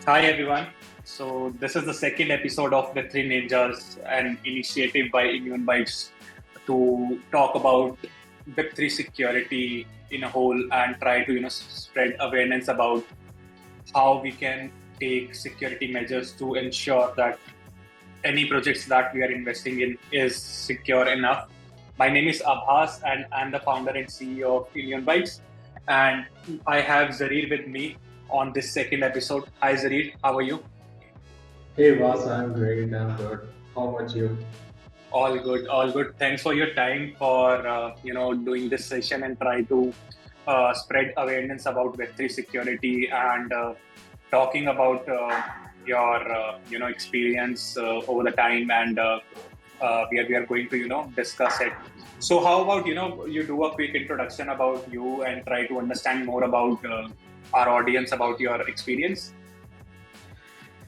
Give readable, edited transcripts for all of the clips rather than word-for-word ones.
Hi everyone. So this is the second episode of Web3 Ninjas, an initiative by ImmuneBytes to talk about Web3 security in a whole and try to spread awareness about how we can take security measures to ensure that any projects that we are investing in is secure enough. My name is Aabhas and I'm the founder and CEO of ImmuneBytes. And I have Zarir with me on this second episode. Hi Zarir, how are you? Hey Vas, I'm great. I'm good. How about you? All good, all good. Thanks for your time for doing this session and try to spread awareness about Web3 security and talking about your experience over the time and we are going to discuss it. So how about you do a quick introduction about you and try to understand more about our audience about your experience.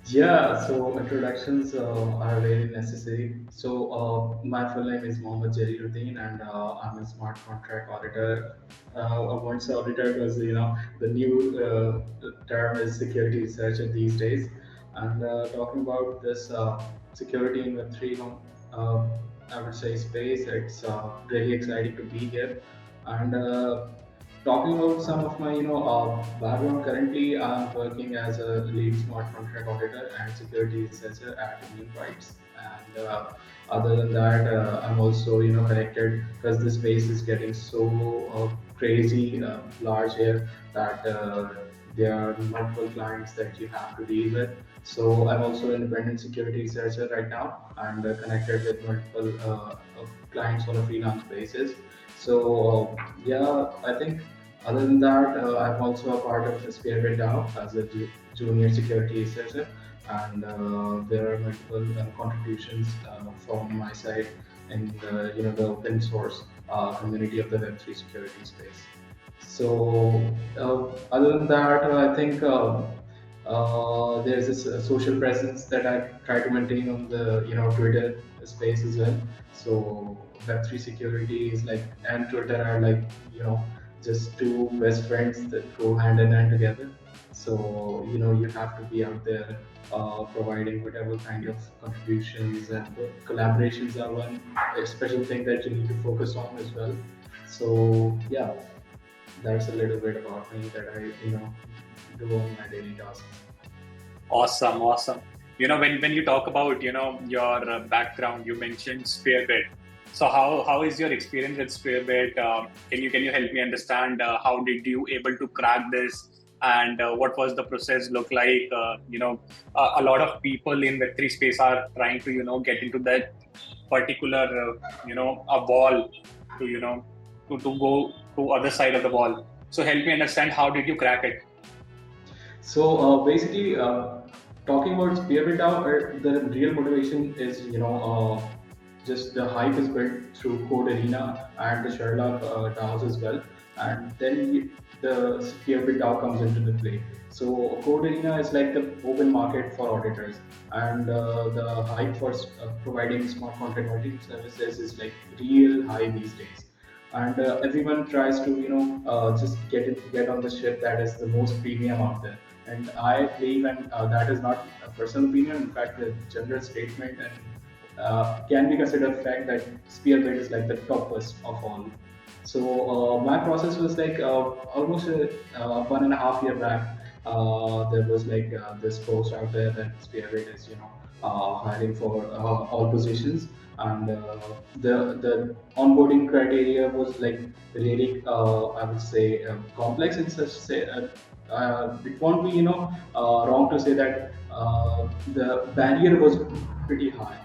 Yeah, so introductions are really necessary. So, my full name is Muhammad Jariruddin, and I'm a smart contract auditor. Once auditor was, the new term is security researcher these days. And talking about this security in Web3, I would say space, it's really exciting to be here. And talking about some of my background, currently I'm working as a lead smart contract auditor and security researcher at ImmuneBytes. And other than that, I'm also connected because the space is getting so crazy large here that there are multiple clients that you have to deal with. So I'm also an independent security researcher right now and connected with multiple clients on a freelance basis. So yeah, I think other than that, I'm also a part of the Spearhead DAO as a junior security researcher, and there are multiple contributions from my side in the open source community of the Web3 security space. So other than that, I think there's this social presence that I try to maintain on the Twitter space as well. So Web3 security is like and Twitter are like just two best friends that go hand in hand together. So you have to be out there providing whatever kind of contributions and collaborations are one special thing that you need to focus on as well. So yeah, that's a little bit about me that I do on my daily tasks. Awesome, awesome. When you talk about your background, you mentioned Spearbit. So how is your experience with Spearbit? Can you help me understand how did you able to crack this, and what was the process look like? A lot of people in Web3 space are trying to get into that particular a wall to to go to other side of the wall. So help me understand how did you crack it? So basically, talking about Spearmint DAO, the real motivation is just the hype is built through Code Arena and the Sherlock DAOs as well, and then the Spearmint DAO comes into the play. So Code Arena is like the open market for auditors, and the hype for providing smart content auditing services is like real high these days. And everyone tries to just get on the ship that is the most premium out there, and I believe, and that is not a personal opinion, in fact, the general statement, and can be considered fact that Spearbit is like the toppest of all. So my process was like almost 1.5 year back. There was like this post out there that Spearbit is hiring for all positions, and the onboarding criteria was like really I would say complex in such say. It won't be wrong to say that the barrier was pretty high.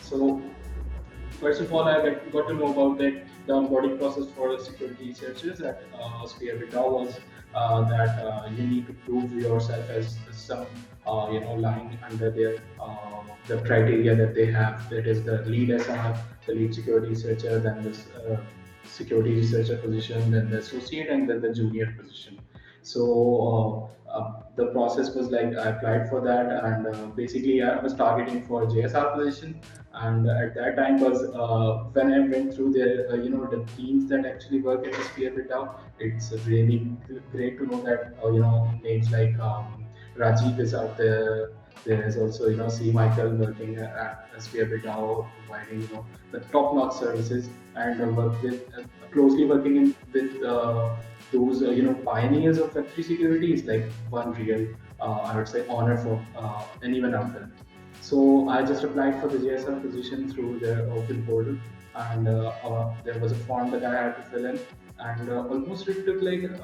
So first of all, I got to know about the onboarding process for the security researchers at Sphere Vita was that you need to prove yourself as some line under their the criteria that they have. That is the lead SR, the lead security researcher, then this security researcher position, then the associate, and then the junior position. So the process was like I applied for that, and basically I was targeting for JSR position. And at that time was when I went through the teams that actually work at the Spear Bit Out. It's really great to know that names like Rajiv is out there. There is also, C. Michael working at Spearbit now, providing, the top-notch services, and closely working with those, pioneers of Web3 security is like one real, I would say, honor for anyone out there. So I just applied for the JSR position through their open portal, and there was a form that I had to fill in, and almost it took like, it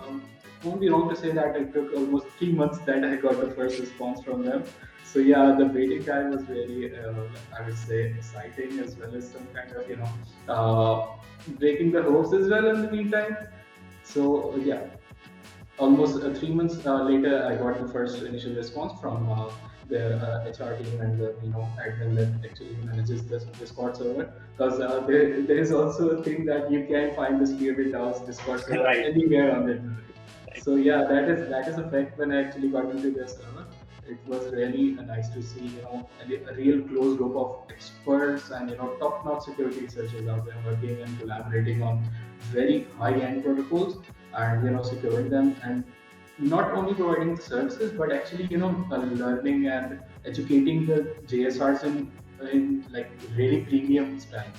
won't be wrong to say that it took almost 3 months that I got the first response from them. So yeah, the waiting time was really, I would say, exciting, as well as some kind of, breaking the hopes as well in the meantime. So yeah, almost 3 months later, I got the first initial response from their HR team and the admin that actually manages this Discord server. Because there is also a thing that you can find the Spearbit DAO's Discord server Right. anywhere on the internet. So yeah, that is a fact when I actually got into their server. It was really nice to see, a real close group of experts and top-notch security researchers out there working and collaborating on very high-end protocols, and securing them, and not only providing the services but actually learning and educating the JSRs in like really premium style.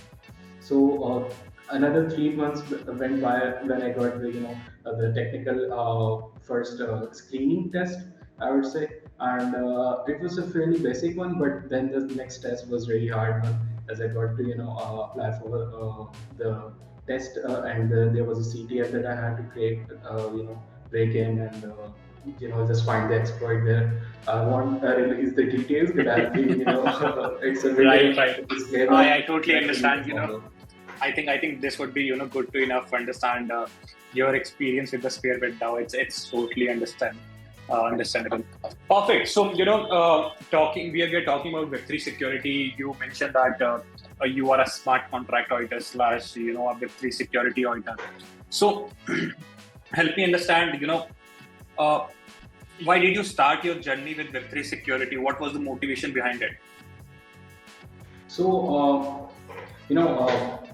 So another 3 months went by when I got the the technical first screening test, I would say, and it was a fairly basic one. But then the next test was really hard one, as I got to apply for the test, and there was a CTF that I had to create, break in and. Just find the exploit there. I won't release the details, but I'll be, it's a Right, right. disclaimer. I totally that you understand. need to follow. I think this would be good to enough to understand your experience with the Spearbit DAO. It's totally understandable. Perfect. So we are talking about Web3 security. You mentioned that you are a smart contract auditor slash a Web3 security auditor. So help me understand. Uh, why did you start your journey with Web3 security? What was the motivation behind it? So,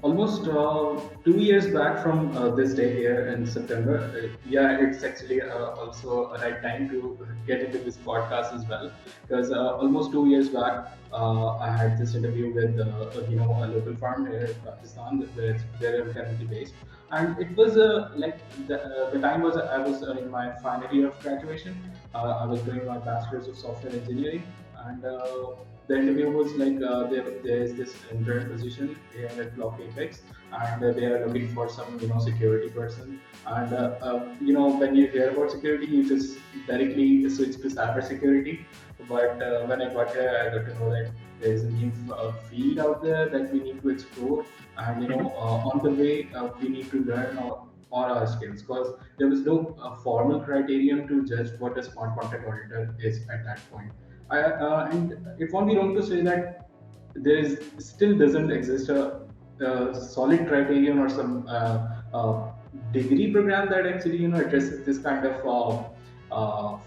almost 2 years back from this day here in September, yeah, it's actually also a right time to get into this podcast as well. Because almost 2 years back, I had this interview with, a local farm here in Pakistan, where I'm currently based. And it was like the time was I was in my final year of graduation. I was doing my bachelor's of software engineering, and the interview was like there is this intern position here at Block Apex, and they are looking for some security person. And when you hear about security, you just directly switch to cyber security. But when I got here, I got to know that there is a new field out there that we need to explore, and on the way we need to learn all our skills, because there was no formal criterion to judge what a smart contract auditor is at that point. And it won't be wrong to say that there is still doesn't exist a solid criterion or some degree program that actually addresses this kind of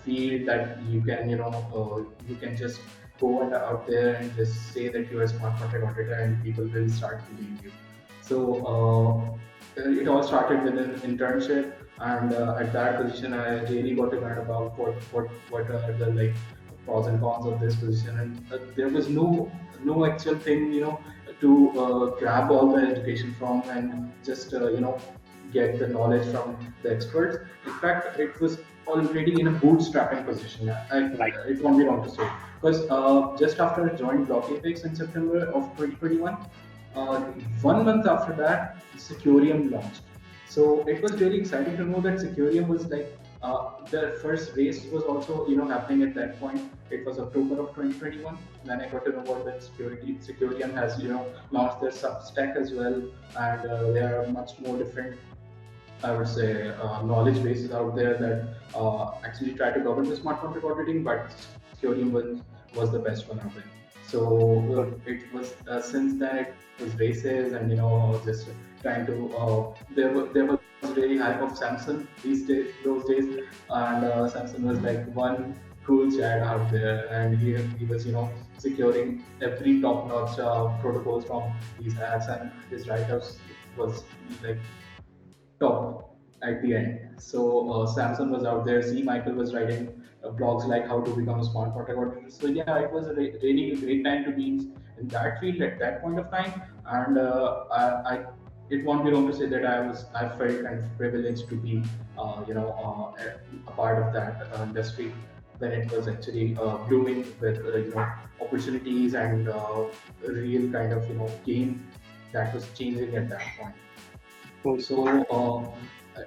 field, that you can just go and out there and just say that you are a smart contract auditor and people will start believing you. So it all started with an internship, and at that position, I really got to learn about what are the like pros and cons of this position, and there was no actual thing to grab all the education from and just get the knowledge from the experts. In fact, it was already in a bootstrapping position. Right. It won't be wrong to say, because just after I joined Block Apex in September of 2021, uh, 1 month after that, Securium launched. So it was really exciting to know that Securium was like the first race was also happening at that point. It was October of 2021 when I got to know about that Securium has launched their Substack as well, and there are much more different, I would say, knowledge bases out there that actually try to govern the smart contract auditing, but Securium was the best one out there. So it was since then it was races, and just trying to there was really hype of Samsung those days, and Samsung was like one cool chat out there, and he was securing every top notch protocols from these apps, and his write-ups was like top. at the end. So Samson was out there. Z. Michael was writing blogs like how to become a smart content auditor. So yeah, it was a really a great time to be in that field at that point of time. And it won't be wrong to say that I felt kind of privileged to be a part of that industry when it was actually blooming with opportunities and real kind of game that was changing at that point. Cool. So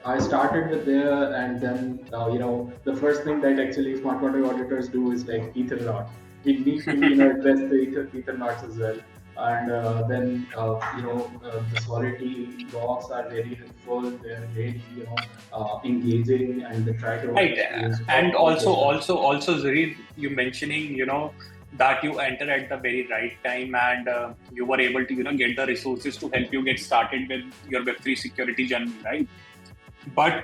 I started with there, and then the first thing that actually smart contract auditors do is like ether knot. We need to address the ether knots as well, and then the solidity logs are very helpful. They're really engaging, and they try to Right. use And all those stuff. also, Zareed, you mentioning, that you enter at the very right time and you were able to, get the resources to help you get started with your Web3 security journey, right? But,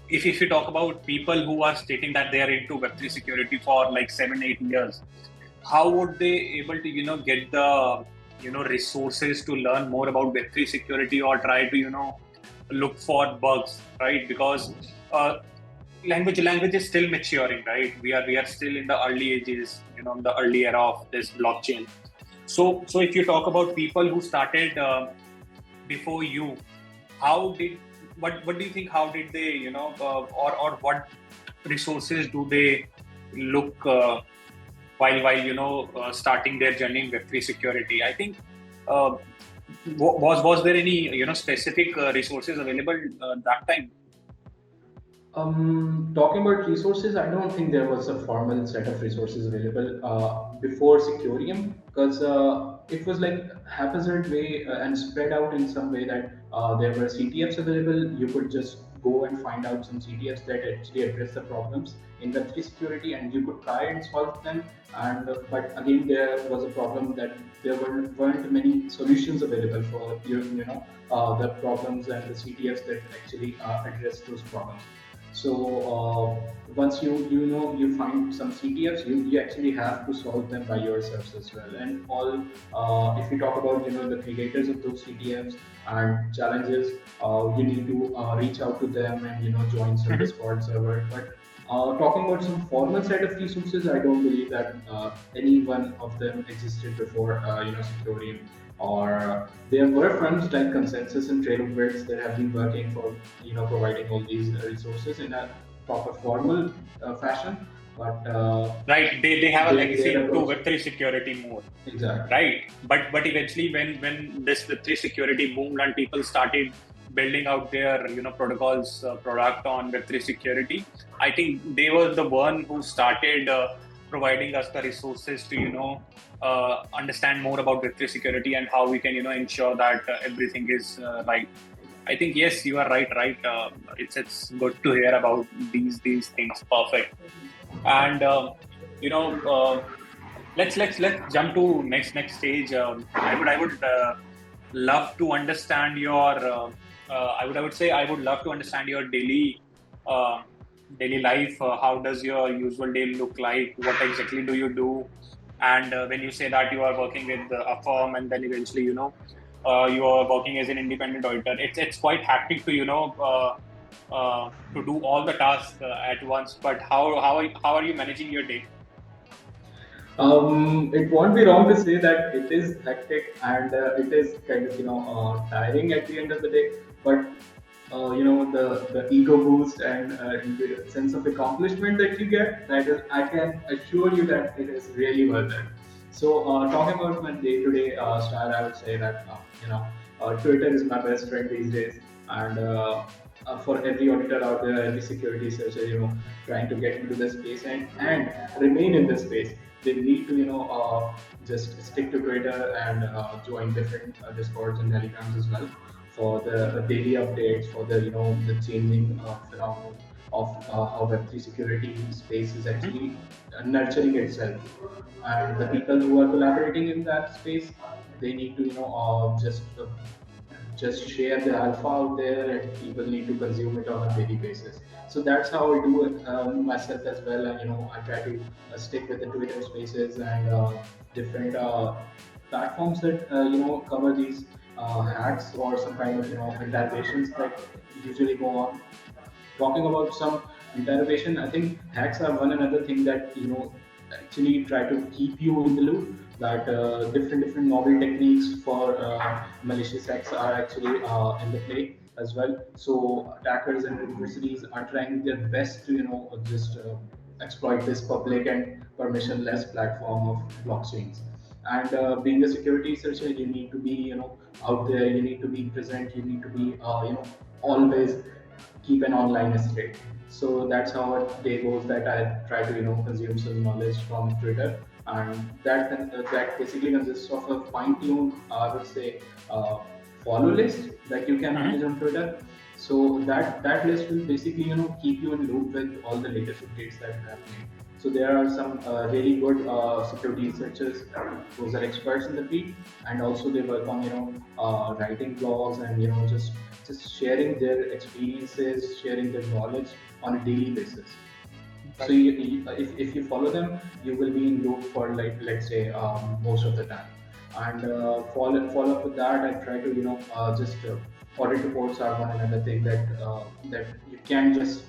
if you talk about people who are stating that they are into Web3 security for like 7-8 years, how would they able to, get the, resources to learn more about Web3 security or try to, look for bugs, right? Because language is still maturing, right? We are still in the early ages, the early era of this blockchain. So if you talk about people who started before you, how did what do you think? How did they, or what resources do they look while starting their journey in Web3 security? I think uh, was there any specific resources available that time? Talking about resources, I don't think there was a formal set of resources available before Securium, because it was like haphazard way and spread out in some way that there were CTFs available. You could just go and find out some CTFs that actually address the problems in Web3 security, and you could try and solve them. And but again, there was a problem that there weren't many solutions available for the problems and the CTFs that actually address those problems. So once you find some CTFs, you actually have to solve them by yourselves as well. And all if you talk about the creators of those CTFs and challenges, you need to reach out to them and join some Mhm. Discord server. But talking about some formal set of resources, I don't believe that any one of them existed before Securium. Or there were firms like Consensus and Trailbirds that have been working for providing all these resources in a proper formal fashion, but Right, they have a legacy their into approach Web3 security more, exactly. right? But eventually, when this Web3 security boomed and people started building out their protocols product on Web3 security, I think they were the one who started providing us the resources to understand more about Web3 security and how we can ensure that everything is right. I think yes, you are right. Right, it's good to hear about these things. Perfect. And you know let's jump to next stage. I would love to understand your I would say I would love to understand your uh, daily life. How does your usual day look like? What exactly do you do? And when you say that you are working with a firm and then eventually you are working as an independent auditor, it's quite hectic to to do all the tasks at once. But how are you managing your day? It won't be wrong to say that it is hectic and it is kind of tiring at the end of the day. But the ego boost and the sense of accomplishment that you get, that is, I can assure you that it is really worth it. So talking about my day-to-day style, I would say that Twitter is my best friend these days, and for every auditor out there, every security researcher, trying to get into this space and remain in this space, they need to just stick to Twitter and join different discords and telegrams as well for the daily updates, for the the changing phenomenon of how Web3 security space is Mhm. actually nurturing itself, and the people who are collaborating in that space, they need to just share the alpha out there, and people need to consume it on a daily basis. So that's how I do it myself as well. And I try to stick with the Twitter spaces and different platforms that cover these hacks or some kind of interrogations that usually go on. Talking about some interrogation, I think hacks are one another thing that actually try to keep you in the loop. That different novel techniques for malicious hacks are actually in the play as well. So attackers and universities are trying their best to just exploit this public and permissionless platform of blockchains. And being a security researcher, you need to be out there. You need to be present. You need to be always keep an online state. So that's how a day goes. That I try to consume some knowledge from Twitter, and that basically consists of a fine-tuned, I would say, follow list that you can manage on Twitter. So that list will basically keep you in loop with all the latest updates that are happening. So there are some really good security researchers. Those are experts in the field, and also they work on writing blogs and just sharing their experiences, sharing their knowledge on a daily basis. So if you follow them, you will be in loop for like let's say most of the time. And follow up with that, I try to just audit reports are one another thing that you can just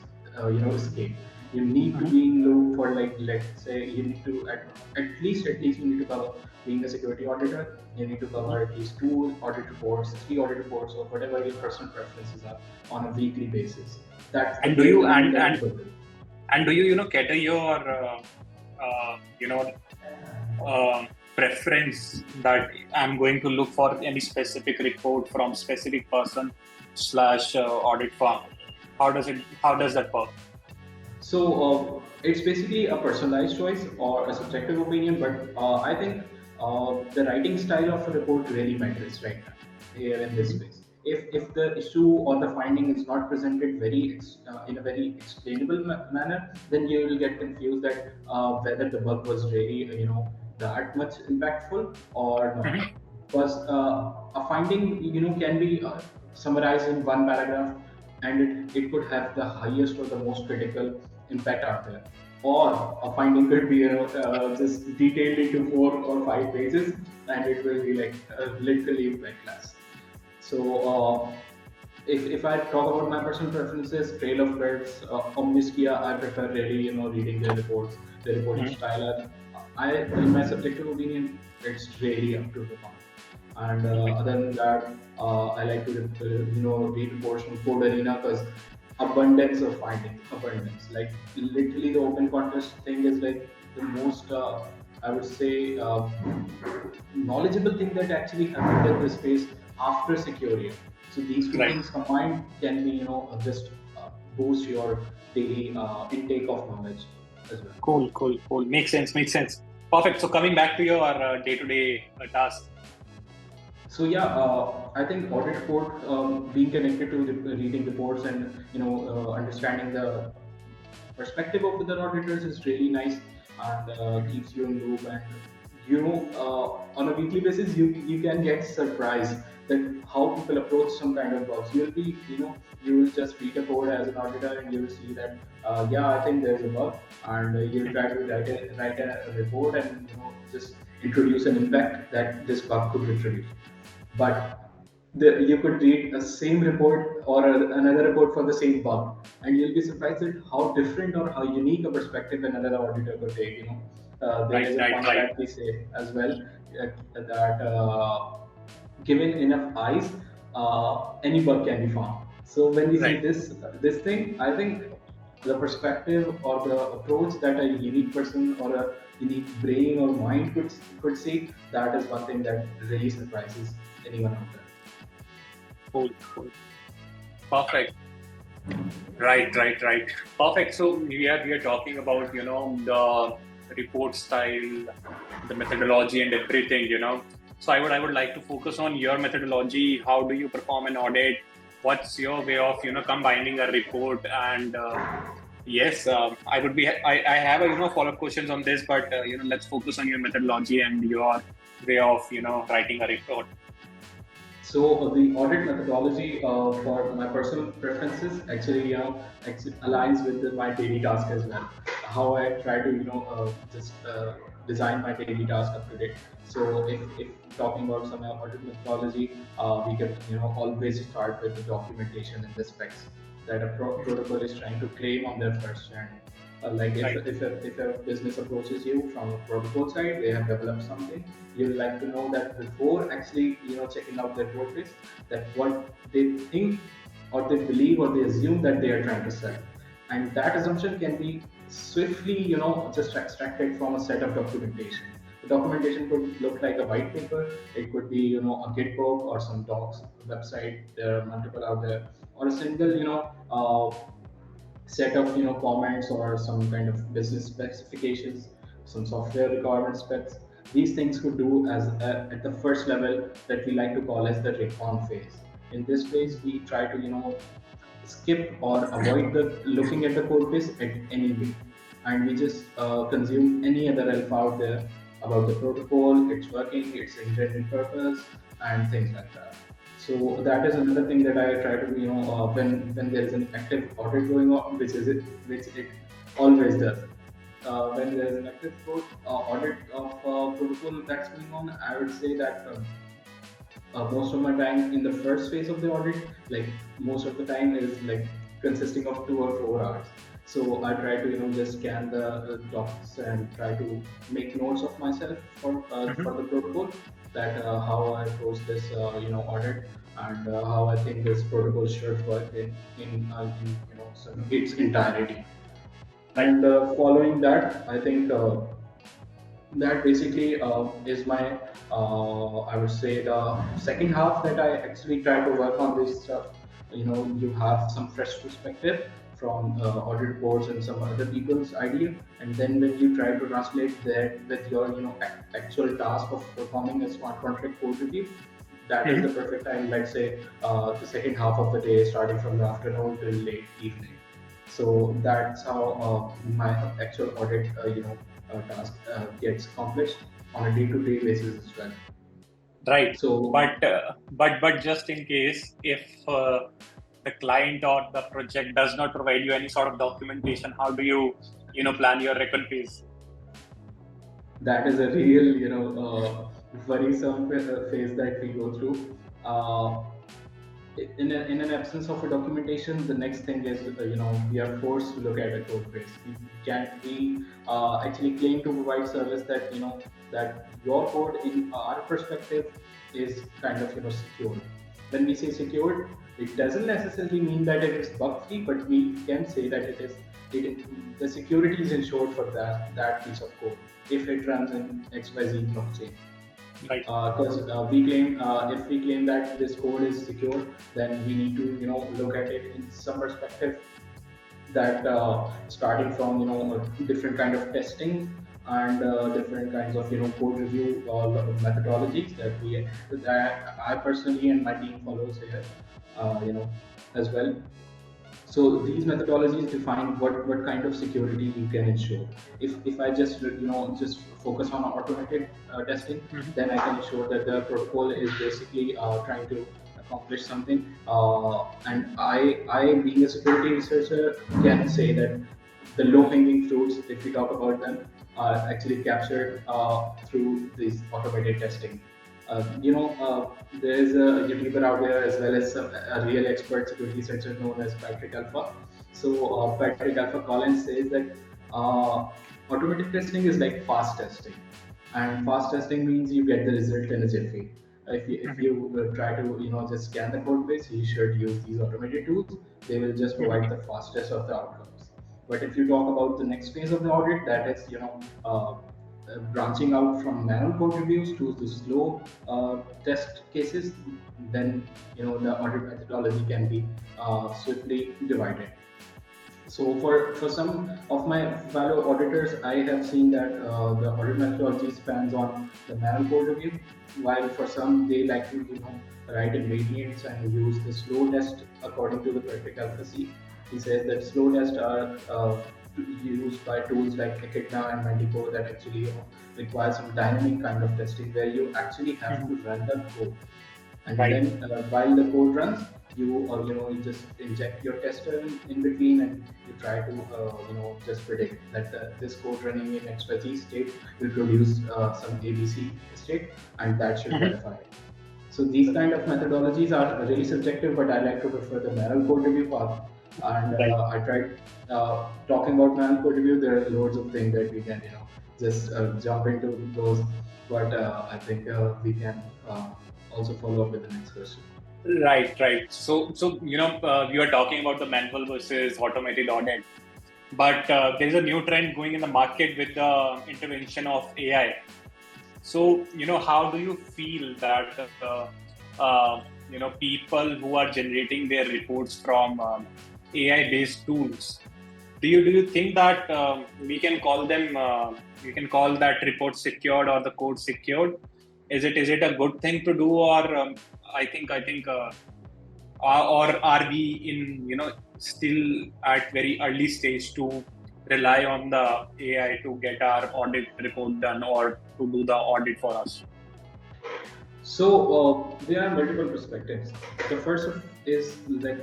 escape. You need to be in loop for like let's say you need to at least you need to cover being a security auditor. You need to cover at least 2 audit reports, 3 audit reports, or whatever your personal preferences are on a weekly basis. That's the And do you minimum that you could do. and do you cater your you know preference that I'm going to look for any specific report from specific person slash audit firm? How does that work? So it's basically a personalized choice or a subjective opinion, but I think the writing style of a report really matters right now here in this space. If the issue or the finding is not presented in a very explainable manner, then you will get confused that whether the bug was really that much impactful or not. Mhm. Because a finding can be summarized in one paragraph, and it could have the highest or the most critical impact out there. Or a finding could be just detailed into 4 or 5 pages, and it will be like literally impactless. So if I talk about my personal preferences, Trail of Birds, Omniskia, I prefer really reading their reports, their reporting Mhm. style. In my subjective opinion, it's really up to the mark. And other than that, I like to read reports from Code Arena because abundance of findings, abundance. Like literally, the open contest thing is like the most I would say knowledgeable thing that actually happened in this space after security. So these two Right. things combined can be just boost your daily intake of knowledge as well. Cool. Makes sense. Makes sense. Perfect. So coming back to your day-to-day task. So yeah, I think audit report being connected to reading reports and understanding the perspective of other auditors is really nice, and keeps you in loop. And on a weekly basis, you can get surprised that how people approach some kind of bugs. You'll be you will just read a code as an auditor, and you will see that yeah, I think there's a bug, and you'll try to write a report and just introduce an impact that this bug could introduce. But you could read a same report or another report for the same bug, and you'll be surprised at how different or how unique a perspective another auditor could take. There Right. is a Right. point Right. that we say as well, that given enough eyes, any bug can be found. So when we see Right. this thing, I think the perspective or the approach that a unique person or a unique brain or mind could see, that is one thing that really surprises anyone out there. Cool. Perfect. Right. Perfect. So we are talking about the report style, the methodology, and everything. So I would like to focus on your methodology. How do you perform an audit? What's your way of combining a report? And yes, I have a follow-up questions on this, but let's focus on your methodology and your way of writing a report. So the audit methodology for my personal preferences actually aligns with my daily task as well. How I try to just design my daily task up to date. So if talking about some audit methodology, we can always start with the documentation and the specs that a protocol is trying to claim on their first hand. Like Right. if a business approaches you from a protocol side, they have developed something. You'd like to know that before actually checking out their code base, that what they think or they believe or they assume that they are trying to sell, and that assumption can be swiftly just extracted from a set of documentation. The documentation could look like a white paper. It could be a Git book or some docs website. There are multiple out there, or a single set of comments or some kind of business specifications, some software requirement specs. These things could do as at the first level that we like to call as the recon phase. In this phase, we try to skip or avoid the looking at the code base at any way, and we just consume any other alpha out there about the protocol, its working, its intended purpose, and things like that. So that is another thing that I try to when there is an active audit going on, which it always does. When there is an active audit of protocol that's going on, I would say that most of my time in the first phase of the audit, like most of the time is like consisting of 2 or 4 hours. So I try to just scan the docs and try to make notes of myself for the protocol, that how I approach this audit, and how I think this protocol should work in its entirety. And following that, I think that basically is my I would say the second half that I actually try to work on this stuff. You have some fresh perspective from audit reports and some other people's idea, and then when you try to translate that with your actual task of performing a smart contract code review, that is the perfect time. Let's say the second half of the day, starting from the afternoon till late evening. So that's how my actual audit task gets accomplished on a day-to-day basis as well. Right. So, but just in case, if the client or the project does not provide you any sort of documentation, how do you plan your recon phase? that is a real worrisome phase that we go through. In an absence of a documentation, the next thing is we are forced to look at a code base. We actually claim to provide service that that your code in our perspective is kind of secure. When we say secured, it doesn't necessarily mean that it is bug free, but we can say that the security is ensured for that piece of code if it runs in XYZ blockchain. Right. Because we claim if we claim that this code is secure, then we need to look at it in some perspective, that starting from different kind of testing and different kinds of code review methodologies that I personally and my team follows here, as well. So these methodologies define what kind of security you can ensure. If I just just focus on automated testing, then I can ensure that the protocol is basically trying to accomplish something. And I being a security researcher can say that the low-hanging fruits, if we talk about them, are actually captured through this automated testing. There is a YouTuber out there as well as a real expert security researcher known as Patrick Alpha. So Patrick Alpha Collins says that automated testing is like fast testing, and fast testing means you get the result in a jiffy. If you try to just scan the code base, you should use these automated tools. They will just provide the fastest of the outcomes. But if you talk about the next phase of the audit, that is branching out from manual code reviews to the slow test cases, then the audit methodology can be swiftly divided. So for some of my fellow auditors, I have seen that the audit methodology spans on the manual code review, while for some they like to write in variants and use the slow test according to the Patrick Alpha C. He says that slow tests are used by tools like Echidna and Mandico that actually require some dynamic kind of testing where you actually have to run the code, and Right. then while the code runs, you just inject your tester in between, and you try to just predict that this code running in XYZ state will produce some ABC state, and that should Mhm. verify it. So these kind of methodologies are really subjective, but I like to prefer the manual code review path. And Right. I tried talking about manual code review. There are loads of things that we can just jump into those, but I think we can also follow up with the next question. Right, right. So you are talking about the manual versus automated audit, but there's a new trend going in the market with the intervention of AI. So, how do you feel that, people who are generating their reports from AI-based tools, do you think that we can call that report secured or the code secured? Is it a good thing to do, or or are we in still at very early stage to rely on the AI to get our audit report done or to do the audit for us? So there are multiple perspectives. The first is that,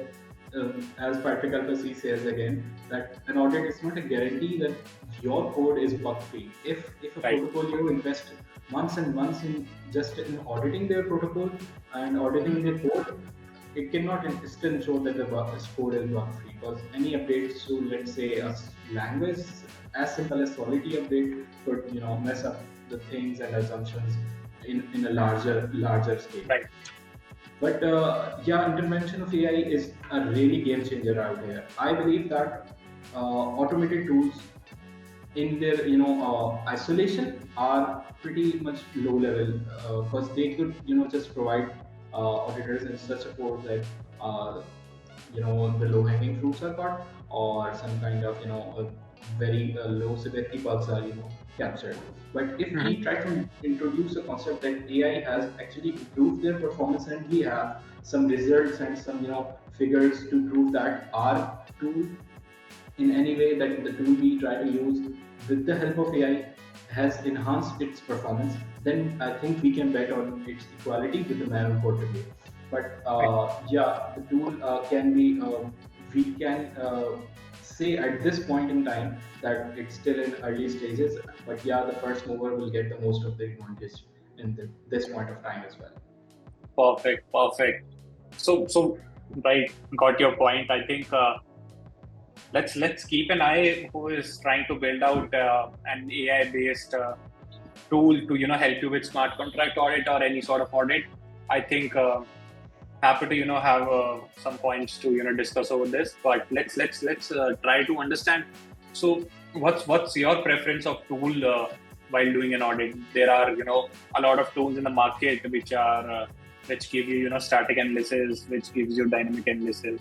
as Patrick Alpasi says again, that an audit is not a guarantee that your code is bug free. If a Right. protocol invest months and months in just in auditing their protocol and auditing their code, it cannot still ensure that the code is bug free, because any updates to, let's say, a language as simple as quality update could mess up the things and assumptions in a larger scale. Right. But yeah, intervention of AI is a really game changer out there. I believe that automated tools in their isolation are pretty much low level, because they could just provide auditors in such a code that the low hanging fruits are caught, or some kind of a very low severity bugs are captured. But if we Mhm. try to introduce a concept that AI has actually improved their performance, and we have some results and some figures to prove that our tool, in any way that the tool we try to use with the help of AI has enhanced its performance, then I think we can bet on its equality with the manual code review. But Right. yeah, the tool can be, we can say at this point in time that it's still in early stages. But yeah, the first mover will get the most of the advantage in this point of time as well. Perfect. Perfect. So right, got your point. I think let's keep an eye who is trying to build out an AI based tool to help you with smart contract audit or any sort of audit. I think happy to have some points to discuss over this. But let's try to understand. So what's your preference of tool while doing an audit? There are a lot of tools in the market which give you static analysis, which gives you dynamic analysis.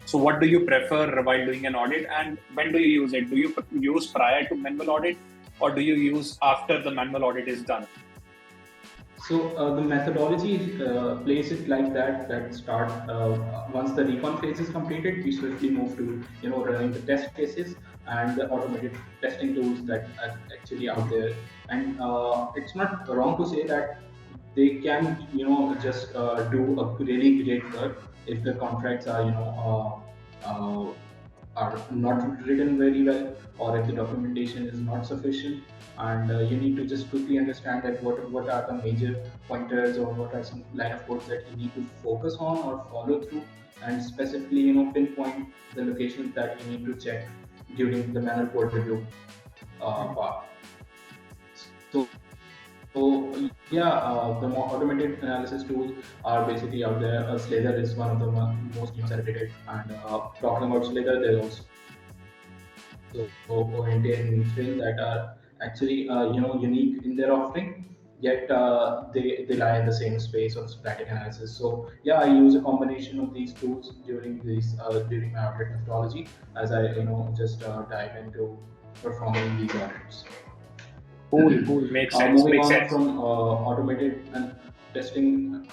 So what do you prefer while doing an audit, and when do you use it? Do you use prior to manual audit, or do you use after the manual audit is done? So the methodology plays it like that. That start once the recon phase is completed, we swiftly move to running the test cases and the automated testing tools that are actually out there. And it's not wrong to say that they can just do a really great work if the contracts are are not written very well, or if the documentation is not sufficient, and you need to just quickly understand that what are the major pointers, or what are some line of codes that you need to focus on or follow through, and specifically pinpoint the locations that you need to check during the manual code review Mhm. part. So yeah, the more automated analysis tools are basically out there. Slither is one of the most used celebrated. And talking about Slither, there's also ONT and Twin that are actually unique in their offering. Yet they lie in the same space of static analysis. So yeah, I use a combination of these tools during my audit methodology, as I just dive into performing these audits. Cool, cool. Makes sense. Moving Makes on sense. from automated and testing,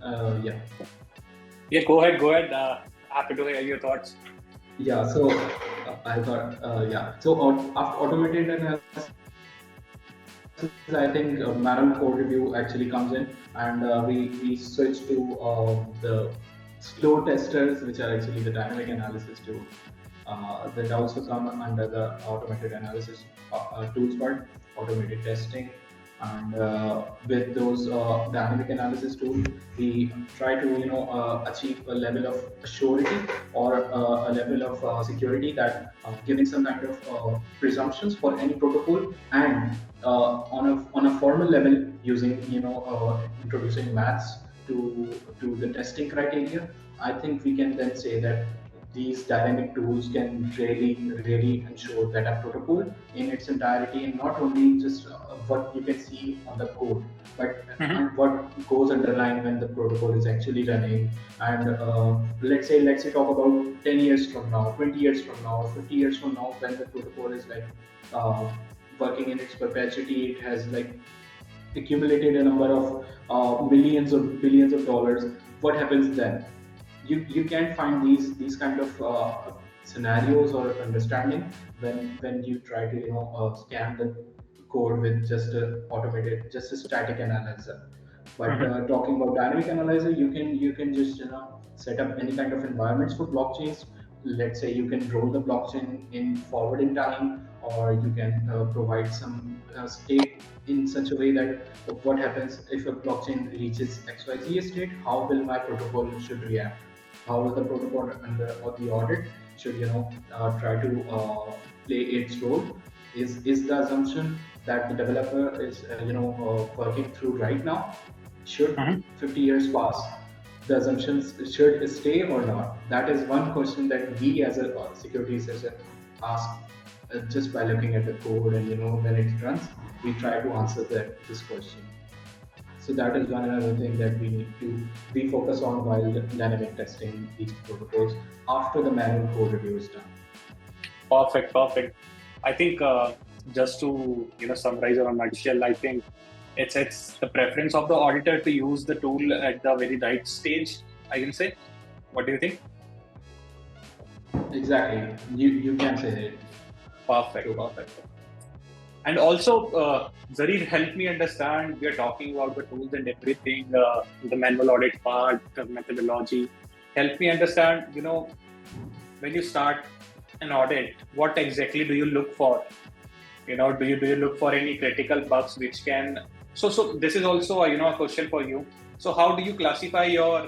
yeah, Yeah, go ahead. Go ahead. Happy to hear your thoughts. yeah. So I thought, yeah. So after automated analysis, I think manual code review actually comes in, and we switch to the slow testers, which are actually the dynamic analysis tool, that also come under the automated analysis tools part, automated testing. And with those dynamic analysis tool, we try to achieve a level of surety or a level of security that giving some kind of presumptions for any protocol, and on a formal level using introducing maths to the testing criteria. I think we can then say that these dynamic tools can really ensure that a protocol in its entirety, and not only just what you can see on the code, but Mm-hmm. and what goes underlying when the protocol is actually running. And let's say talk about 10 years from now, 20 years from now, 50 years from now, when the protocol is like uh, working in its perpetuity, it has like accumulated a number of millions or billions of dollars. What happens then? You can't find these kind of scenarios or understanding when you try to scan the code with just a automated, just a static analyzer. But Mm-hmm. talking about dynamic analyzer, you can just set up any kind of environments for blockchains. Let's say you can roll the blockchain in forward in time, or you can provide some state in such a way that what happens if a blockchain reaches XYZ state, how will my protocol should react? How will the protocol under or the audit should try to play its role? Is the assumption that the developer is working through right now, should Mm-hmm. 50 years pass, the assumptions should stay or not? That is one question that we as a security researcher ask just by looking at the code, and when it runs, we try to answer this question. So that is one another thing that we need to be focused on while dynamic testing these protocols after the manual code review is done. Perfect, perfect. I think just to summarize or nutshell, I think it's the preference of the auditor to use the tool at the very right stage, I can say. What do you think? Exactly. You can say it. Perfect, So, perfect. And also, Zarir, help me understand. We are talking about the tools and everything, the manual audit part, the methodology. Help me understand. When you start an audit, what exactly do you look for? Do you look for any critical bugs which can? So this is also a question for you. So how do you classify your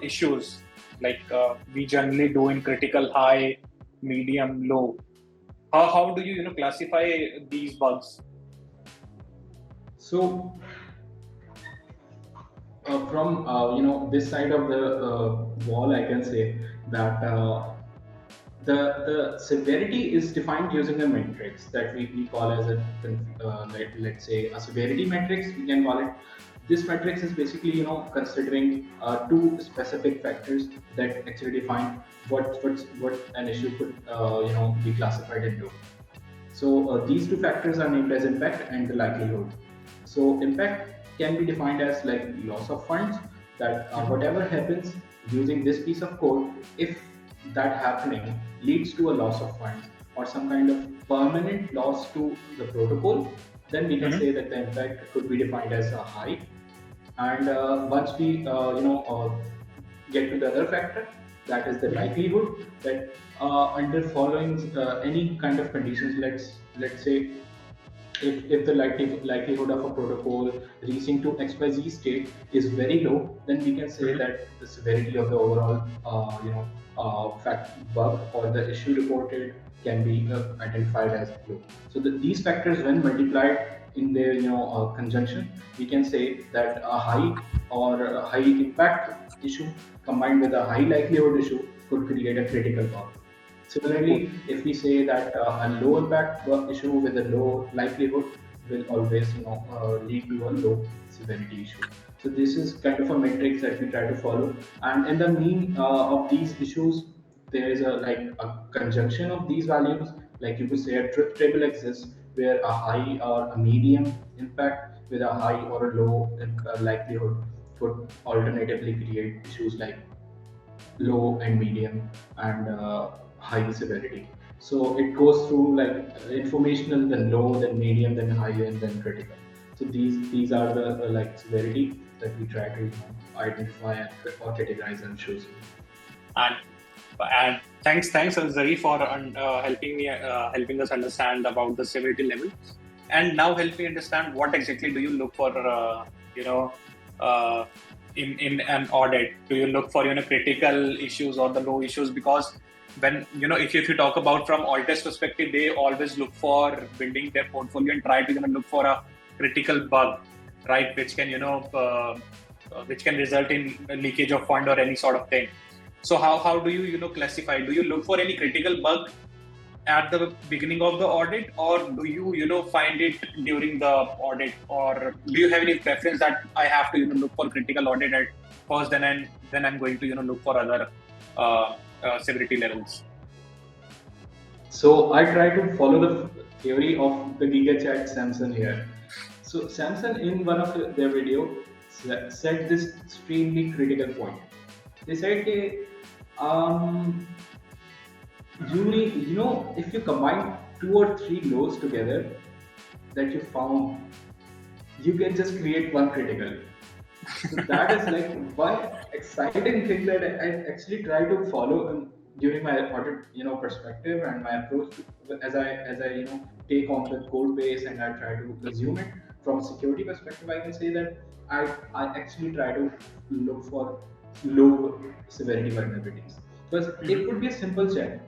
issues? Like we generally do in critical, high, medium, low. How do you classify these bugs? so from this side of the wall, I can say that the severity is defined using a matrix that we call as a let's say a severity matrix, we can call it. This matrix is basically considering two specific factors that actually define what an issue could be classified into. So these two factors are named as impact and the likelihood. So impact can be defined as like loss of funds, that whatever happens using this piece of code, if that happening leads to a loss of funds or some kind of permanent loss to the protocol, then we can Mm-hmm. say that the impact could be defined as a high. And once we get to the other factor, that is the likelihood, that under following any kind of conditions, let's say if the likelihood of a protocol reaching to XYZ state is very low, then we can say Mm-hmm. that the severity of the overall fact bug or the issue reported can be identified as low. So these factors, when multiplied in their conjunction, we can say that a high or a high impact issue combined with a high likelihood issue could create a critical bug. Cool. Similarly, if we say that a low impact issue with a low likelihood will always lead to a low severity issue. So this is kind of a matrix that we try to follow, and in the mean of these issues, there is a conjunction of these values. Like you could say a truth table exists where a high or a medium impact with a high or a low likelihood could alternatively create issues like low and medium and high severity. So it goes through like informational, then low, then medium, then high, and then critical. So these are the like severity that we try to identify or categorize and choose. And and thanks Zari for helping us understand about the severity level. And now help me understand what exactly do you look for, uh, in an audit? Do you look for critical issues or the low issues? Because when if you talk about from auditor's perspective, they always look for building their portfolio and try to look for a critical bug, right? Which can which can result in a leakage of fund or any sort of thing. So how do you classify? Do you look for any critical bug at the beginning of the audit, or do you find it during the audit, or do you have any preference that I have to look for critical audit at first, then I'm going to look for other severity levels? So I try to follow the theory of the GigaChat Samson here. So Samson in one of their video said this extremely critical point. They said, okay, um, if you combine 2 or 3 lows together that you found, you can just create one critical. So that is like one exciting thing that I actually try to follow during my audit, perspective and my approach as I take on the code base and I try to consume it from a security perspective. I can say that I actually try to look for low severity vulnerabilities because it could be a simple check.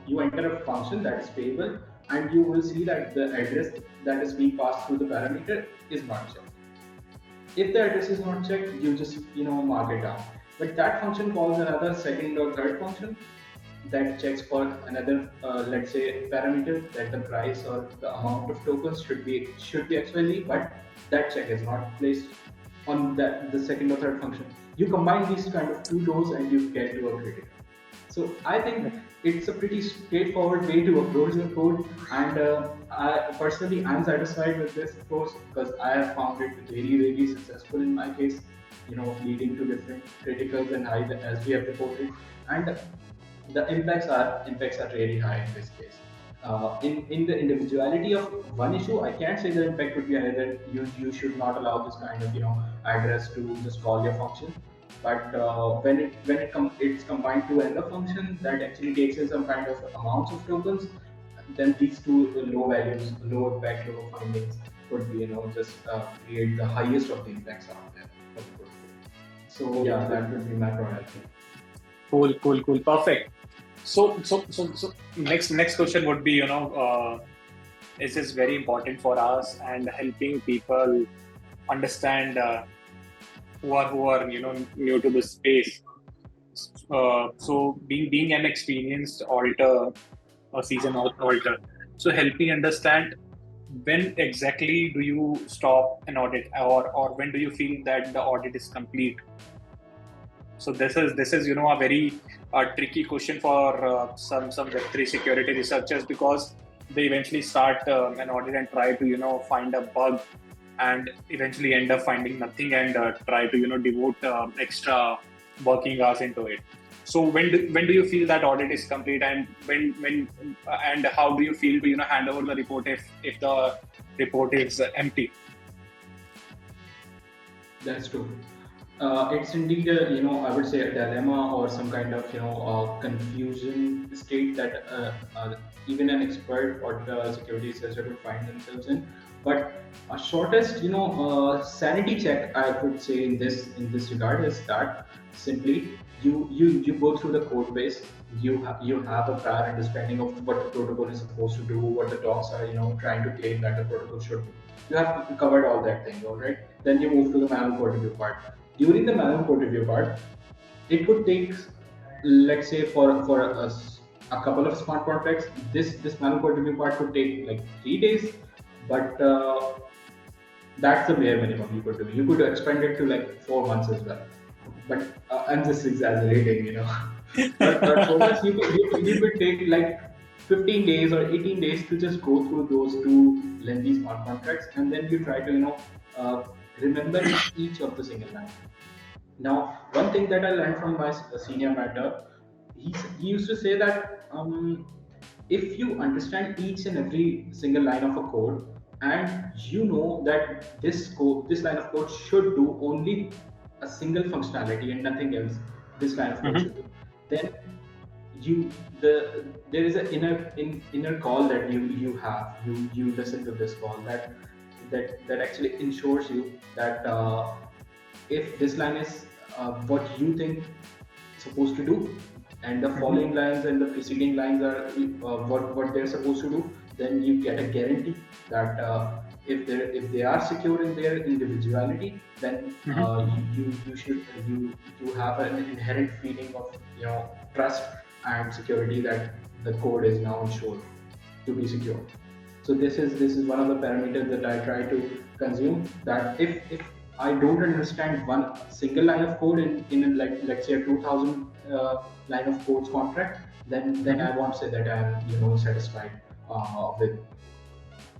You enter a function that is payable and you will see that the address that is being passed through the parameter is not checked. If the address is not checked, you just mark it down. But that function calls another second or third function that checks for another, let's say, parameter that the price or the amount of tokens should be XYZ, but that check is not placed on the second or third function. You combine these kind of 2 rows and you get to a critical. So I think it's a pretty straightforward way to approach the code, and I'm satisfied with this approach because I have found it really, really successful in my case. Leading to different criticals and high as we have reported, and the impacts are really high in this case. In the individuality of one issue, I can't say the impact would be higher than you should not allow this kind of address to just call your function. But it's combined to another function that actually takes in some kind of amounts of tokens, then these two low values, low impact, low findings could be just create the highest of the impacts out there. So yeah, that would be my product. Cool, perfect. So next question would be, is this very important for us and helping people understand who are new to this space. So being an experienced auditor, a seasoned auditor, so help me understand, when exactly do you stop an audit, or when do you feel that the audit is complete? So this is a very tricky question for some Web3 security researchers, because they eventually start an audit and try to find a bug, and eventually end up finding nothing, and try to devote extra working hours into it. So when do you feel that audit is complete, and when and how do you feel to hand over the report if the report is empty? That's true. It's indeed I would say a dilemma or some kind of confusion state that even an expert or the security researcher would find themselves in. But a shortest sanity check I would say in this regard is that simply you go through the code base. You have a prior understanding of what the protocol is supposed to do, what the docs are trying to claim that the protocol should do. You have covered all that thing, all right? Then you move to the manual code review part. During the manual code review part, it would take, let's say, for a couple of smart contracts, this manual code review part could take like 3 days, but that's the bare minimum you could do. You could expand it to like 4 months as well. But I'm just exaggerating. But for us, you could take like 15 days or 18 days to just go through those two lengthy smart contracts, and then you try to remember each of the single line. Now, one thing that I learned from my senior mentor, he used to say that if you understand each and every single line of a code, and you know that this line of code should do only a single functionality and nothing else, this line of code Mm-hmm. should do, then you there is an inner call that you have, you listen to this call that actually ensures you that if this line is what you think supposed to do, and the Mm-hmm. following lines and the preceding lines are what they're supposed to do, then you get a guarantee that if they are secure in their individuality, then Mm-hmm. you have an inherent feeling of trust and security that the code is now ensured to be secure. So this is one of the parameters that I try to consume. That if I don't understand one single line of code in like let's say a 2000 line of codes contract, then Mm-hmm. I won't say that I'm satisfied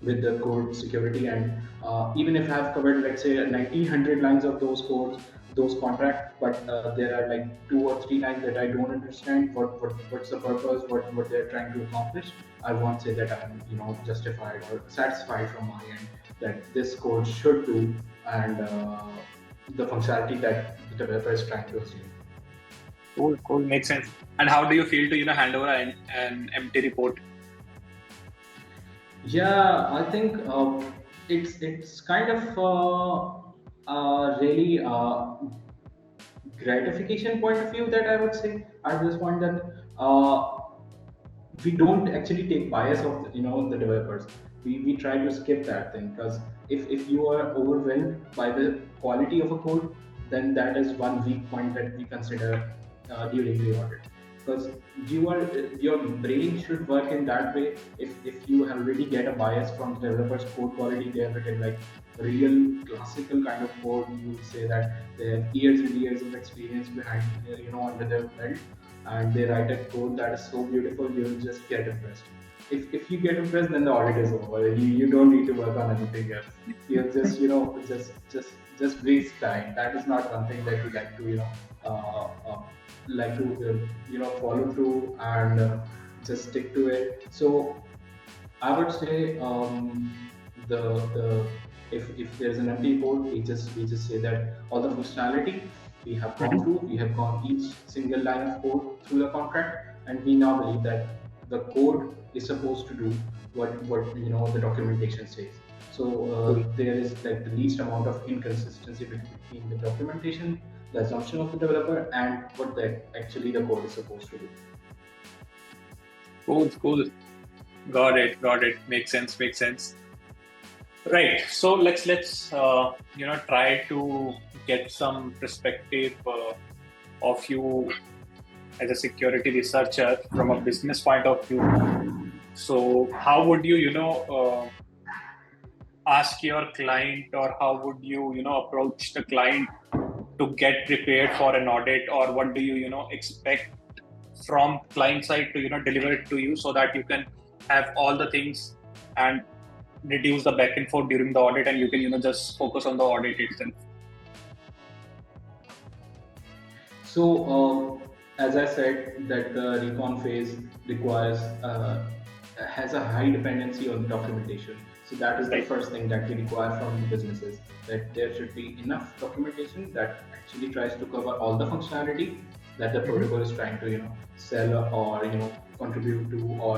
with the code security. And even if I've covered let's say 1900 lines of those codes, those contracts, but there are like 2 or 3 lines that I don't understand what's the purpose, what they're trying to accomplish, I won't say that I'm justified or satisfied from my end that this code should do and the functionality that the developer is trying to achieve. Cool, cool, makes sense. And how do you feel to hand over an empty report? Yeah, I think it's kind of really gratification point of view that I would say at this point, that we don't actually take bias of the developers. We try to skip that thing, because if you are overwhelmed by the quality of a code, then that is one weak point that we consider during the audit. Because your brain should work in that way. If you already get a bias from the developers code quality, they have written like real classical kind of code, you would say that they have years and years of experience behind under their belt, and they write a code that is so beautiful, you'll just get impressed. If you get impressed, then the audit is over. You don't need to work on anything else. You'll just just waste time. That is not something that we like to follow through and just stick to it. So I would say the if there's an empty code, we just say that all the functionality we have gone Mm-hmm. through, we have gone each single line of code through the contract, and we now believe that the code is supposed to do what the documentation says. So Cool. there is like the least amount of inconsistency between the documentation, the assumption of the developer, and what actually the code is supposed to do. Cool, cool. Got it, got it. Makes sense, makes sense. Right. So let's try to get some perspective of you as a security researcher from a business point of view. So how would you ask your client, or how would you approach the client to get prepared for an audit, or what do you expect from client side to deliver it to you, so that you can have all the things and reduce the back and forth during the audit, and you can just focus on the audit itself. So, as I said, that the recon phase requires has a high dependency on documentation. So that is the Right. first thing that we require from the businesses, that there should be enough documentation that actually tries to cover all the functionality that the Mm-hmm. protocol is trying to sell or contribute to, or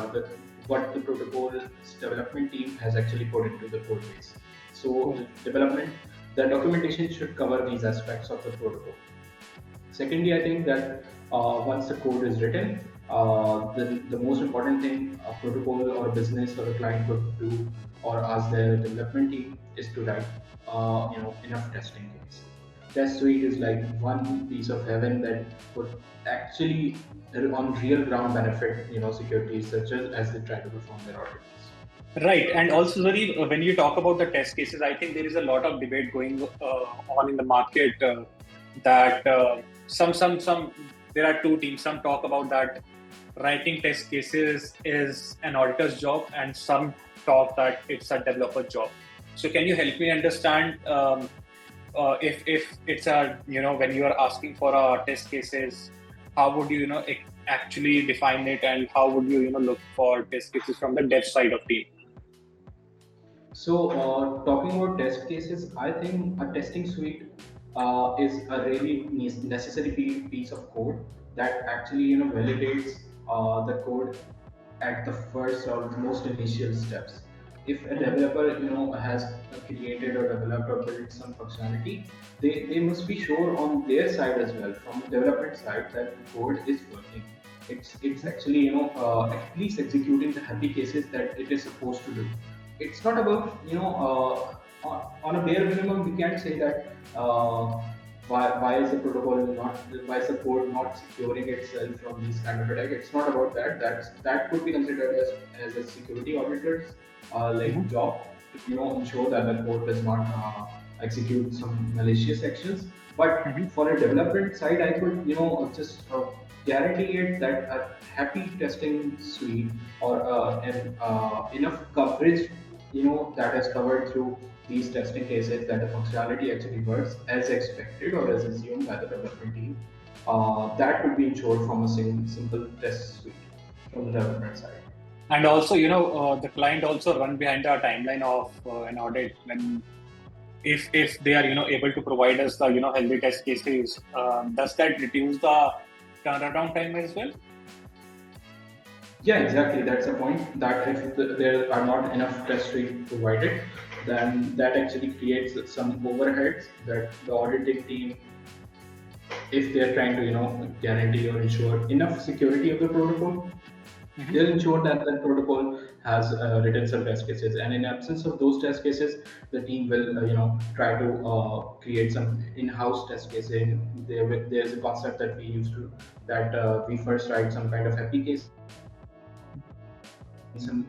what the protocol's development team has actually put into the code base. So Cool. the documentation should cover these aspects of the protocol. Secondly, I think that once the code is written, the most important thing a protocol or a business or a client could do or ask their development team is to write enough testing case. Test suite is like one piece of heaven that would actually on real ground benefit security researchers as they try to perform their audits. Right. And also, Zari, when you talk about the test cases, I think there is a lot of debate going on in the market that some there are two teams. Some talk about that writing test cases is an auditor's job, and some talk that it's a developer job. So can you help me understand if it's a when you are asking for a test cases, how would you actually define it, and how would you look for test cases from the dev side of team? So, talking about test cases, I think a testing suite is a really necessary piece of code that actually validates the code at the first or the most initial steps. If a developer has created or developed or built some functionality, they must be sure on their side as well, from the development side, that the code is working. It's actually at least executing the happy cases that it is supposed to do. It's not about on a bare minimum we can't say that why is the protocol not, why is the code not securing itself from these kind of attack. It's not about that. That could be considered as a security auditor's like job to ensure that the code does not execute some malicious actions. But for a development side, I could just guarantee it that a happy testing suite or enough coverage that is covered through these testing cases, that the functionality actually works as expected or as assumed by the development team. That could be ensured from a simple test suite from the development side. And also, the client also run behind the timeline of an audit. When if they are able to provide us the healthy test cases, does that reduce the turnaround time as well? Yeah, exactly. That's the point. That if there are not enough test suite provided, then that actually creates some overheads that the auditing team, if they're trying to guarantee or ensure enough security of the protocol, they'll ensure that the protocol has written some test cases, and in absence of those test cases, the team will try to create some in-house test cases. There's a concept that we used to, that we first write some kind of happy case, some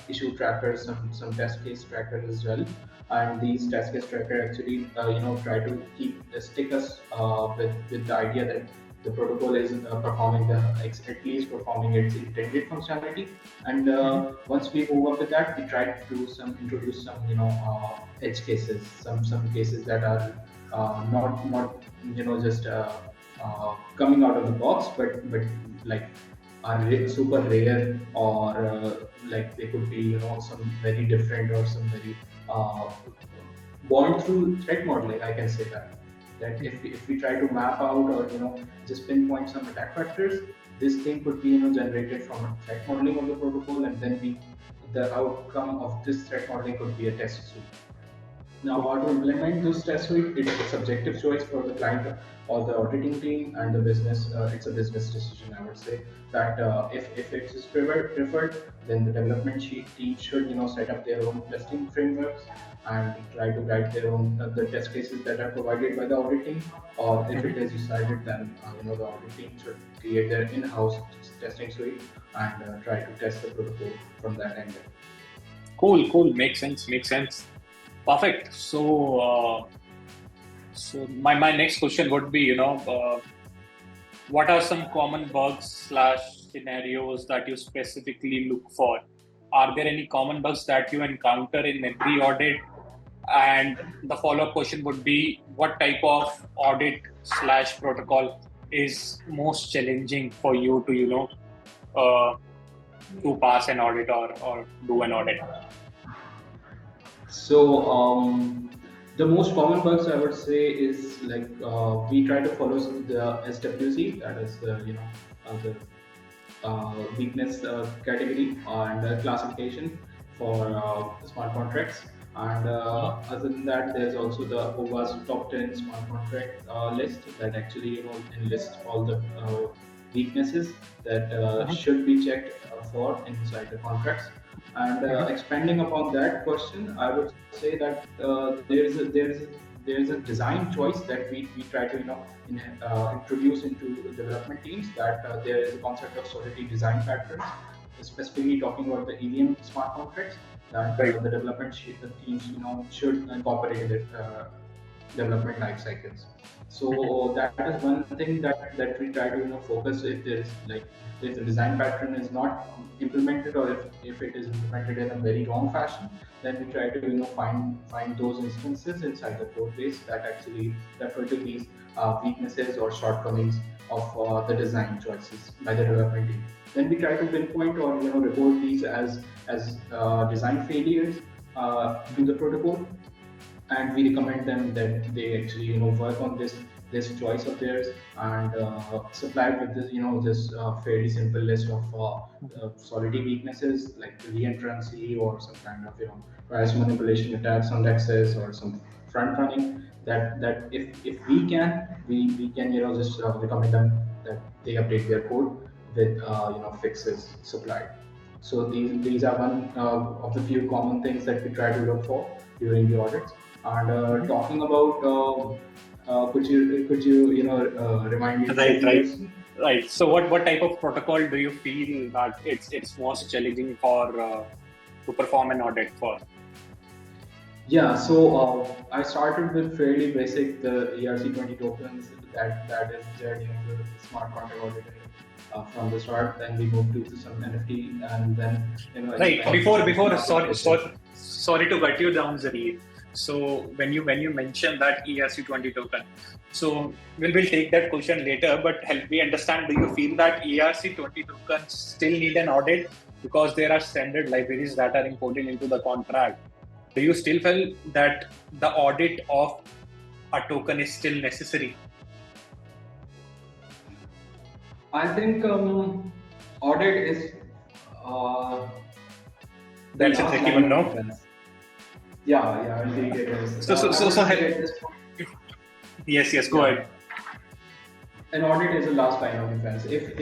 issue trackers, some test case trackers as well. And these test case tracker actually try to stick us with the idea that the protocol is performing at least performing its intended functionality. And once we move up with that, we try to introduce some edge cases, some cases that are not just coming out of the box, but like are super rare, or like they could be some very different or some very uh, born through threat modeling. I can say that if we try to map out or just pinpoint some attack factors, this thing could be generated from a threat modeling of the protocol, and then the outcome of this threat modeling could be a test suite. Now, how to implement this test suite? It's a subjective choice for the client or the auditing team and the business. It's a business decision, I would say. That if it is preferred, then the development team should set up their own testing frameworks and try to write their own the test cases that are provided by the audit team. Or if it is decided, then the audit team should create their in-house testing suite and try to test the protocol from that angle. Cool. Makes sense. Perfect. So my next question would be, what are some common bugs / scenarios that you specifically look for? Are there any common bugs that you encounter in every audit? And the follow-up question would be, what type of audit / protocol is most challenging for you to, to pass an audit or do an audit? So the most common bugs I would say is like we try to follow the SWC, that is the weakness category and classification for smart contracts. And other than that, there's also the Aabhas top 10 smart contract list that actually enlists all the weaknesses that should be checked for inside the contracts. And expanding upon that question, I would say that there is a design choice that we try to introduce into development teams. That there is a concept of solidity design patterns, specifically talking about the EVM smart contracts that the development teams should incorporate in their development life cycles. So that is one thing that we try to focus. If there is like, if the design pattern is not implemented, or if it is implemented in a very wrong fashion, then we try to find those instances inside the code base that actually refer to these weaknesses or shortcomings of the design choices by the development team. Then we try to pinpoint or report these as design failures in the protocol. and we recommend them that they actually work on this choice of theirs, and supply it with this this fairly simple list of solidity weaknesses like reentrancy or some kind of price manipulation attacks on access or some front running, that if we can, we can just recommend them that they update their code with fixes supplied. So these are one of the few common things that we try to look for during the audits. And talking about, could you remind me the Right, second right, question? right. So what type of protocol do you feel that it's most challenging for to perform an audit for? Yeah, so I started with fairly basic, the ERC20 tokens. That is journey of the smart contract auditor from the start. Then we moved to some NFT, and then Right. expand Before sorry, marketplaces. sorry to cut you down, Zarir. So when you mentioned that ERC20 token, so we'll take that question later. But help me understand. Do you feel that ERC20 tokens still need an audit because there are standard libraries that are imported into the contract? Do you still feel that the audit of a token is still necessary? I think audit is uh, the That's a last tricky line one, of no? defense. Yeah, indeed it is. So so I so would so say help. at this point, Yes, go yeah, ahead. an audit is the last line of defense. If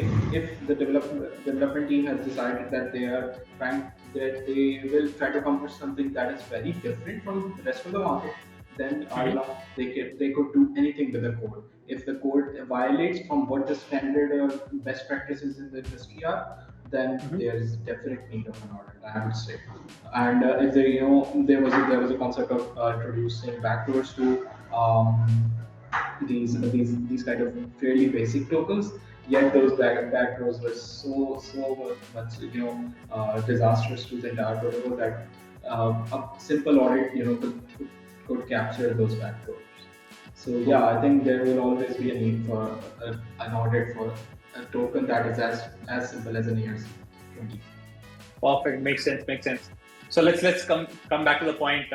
the development team has decided that they are trying, that they will try to come with something that is very different from the rest of the market, then Mhm. they could do anything with the code. If the code violates from what the standard or best practices in the industry are, then Mhm. there is definite need of an audit, I would say. And if there there was a concept of introducing backdoors to these kind of fairly basic tokens. Yet those backdoors were so much disastrous to the entire protocol that a simple audit could capture those backdoors. So yeah, Cool. I think there will always be a need for an audit for a token that is as simple as an ERC20. Perfect. Makes sense. Makes sense. So let's come back to the point.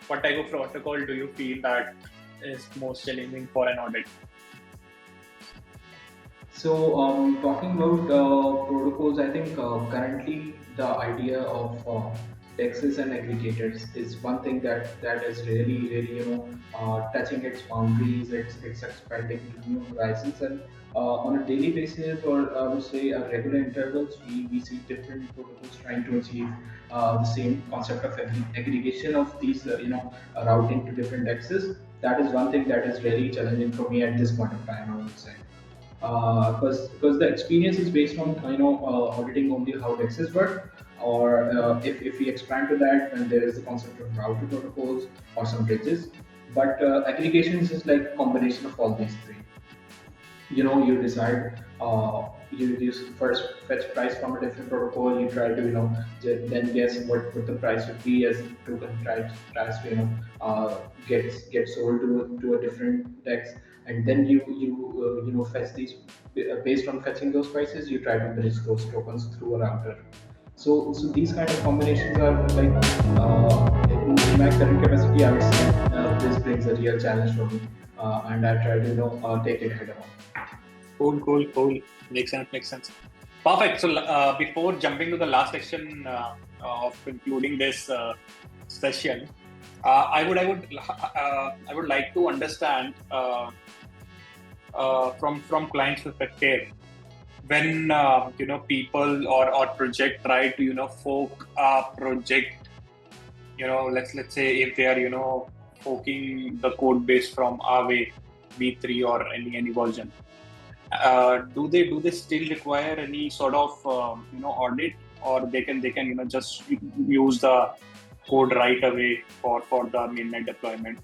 What type of protocol do you feel that is most challenging for an audit? So, talking about protocols, I think currently the idea of DEXs and aggregators is one thing that is really touching its boundaries. It's expanding to new horizons, and on a daily basis, or I would say at regular intervals, we see different protocols trying to achieve the same concept of aggregation of these routing to different DEXs. That is one thing that is really challenging for me at this point of time, I would say, because the experience is based on auditing only how DEXs work, or if we expand to that, then there is the concept of router protocols or some bridges. But aggregations is like a combination of all these three. You decide, you first fetch price from a different protocol. You try to then guess what the price would be as token tries to get sold to a different DEX, and then fetch these based on fetching those prices. You try to bridge those tokens through a router. So these kind of combinations are like, in my current capacity, I would say this brings a real challenge for me, and I try to take it head on. Cool. Makes sense. Makes sense. Perfect. So before jumping to the last section of concluding this session, I would like to understand from client's perspective, when people or project try to fork a project, let's say if they are forking the code base from Aave V3 or any version, do they still require any sort of audit, or they can just use the code right away for the mainnet deployment?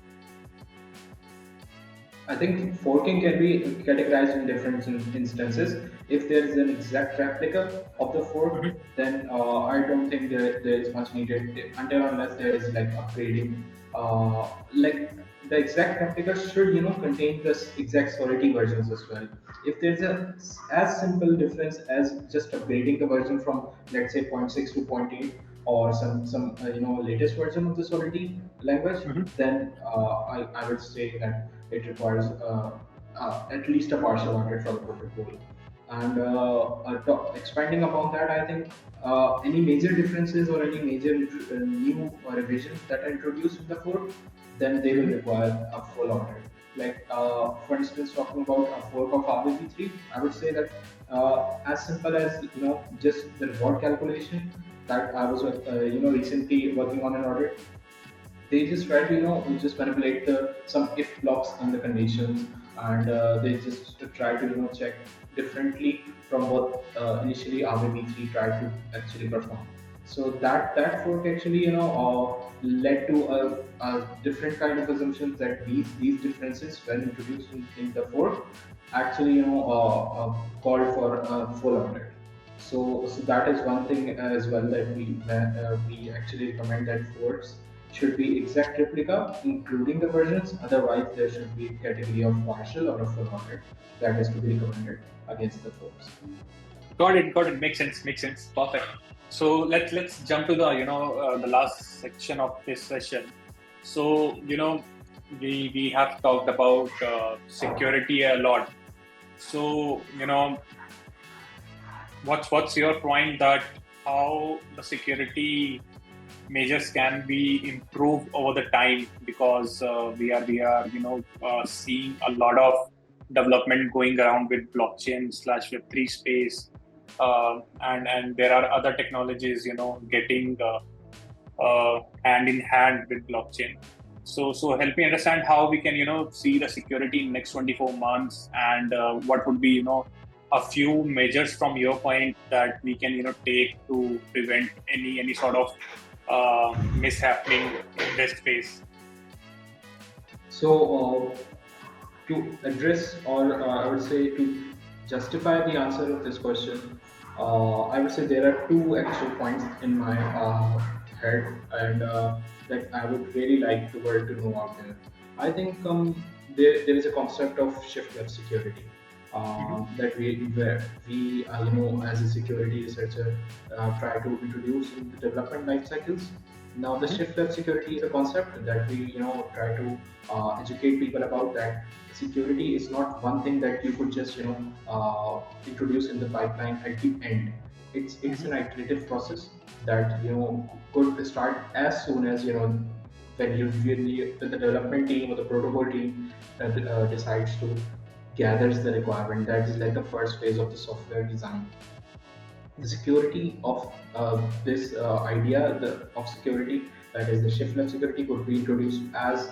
I think forking can be categorized in different instances. If there is an exact replica of the fork, Mhm. then I don't think there is much needed until unless there is like upgrading. Like the exact replica should contain the exact solidity versions as well. If there's a as simple difference as just upgrading the version from, let's say, 0.6 to 0.8, or some latest version of the Solidity language, Mm-hmm. then I would say that it requires at least a partial audit for the protocol. And expanding upon that, I think any major differences or any major new revisions that are introduced in the fork, then they will Mm-hmm. require a full audit. Like for instance, talking about a fork of RBP3, I would say that as simple as just the reward calculation that I was recently working on an audit. They just try to just manipulate the some if blocks in the conditions, and they just try to check differently from what initially RBB3 tried to actually perform. So that fork actually led to a different kind of assumptions that these differences when introduced in the fork actually called for a full audit. So that is one thing as well that we actually recommend that forks should be exact replica, including the versions. Otherwise, there should be a category of partial or a full audit that is to be recommended against the forks. Got it. Got it. Makes sense. Makes sense. Perfect. So let's jump to the the last section of this session. So we have talked about security a lot. So what's your point that how the security measures can be improved over the time, because we are seeing a lot of development going around with blockchain slash Web3 space, and there are other technologies getting hand in hand with blockchain. So help me understand how we can see the security in next 24 months, and what would be a few measures from your point that we can take to prevent any sort of mishappening in this space. So, to address, or I would say to justify the answer of this question, I would say there are two actual points in my head, and that I would really like the world to know out there. I think there is a concept of shift left security Mm-hmm. that where we as a security researcher try to introduce in the development life cycles. Now, the Mm-hmm. shift left security is a concept that we try to educate people about, that security is not one thing that you could just introduce in the pipeline at the end. It's Mm-hmm. an iterative process that could start as soon as when the development team or the protocol team decides to gathers the requirement. That is like the first phase of the software design. The security of this idea of security, that is the shift left security, could be introduced as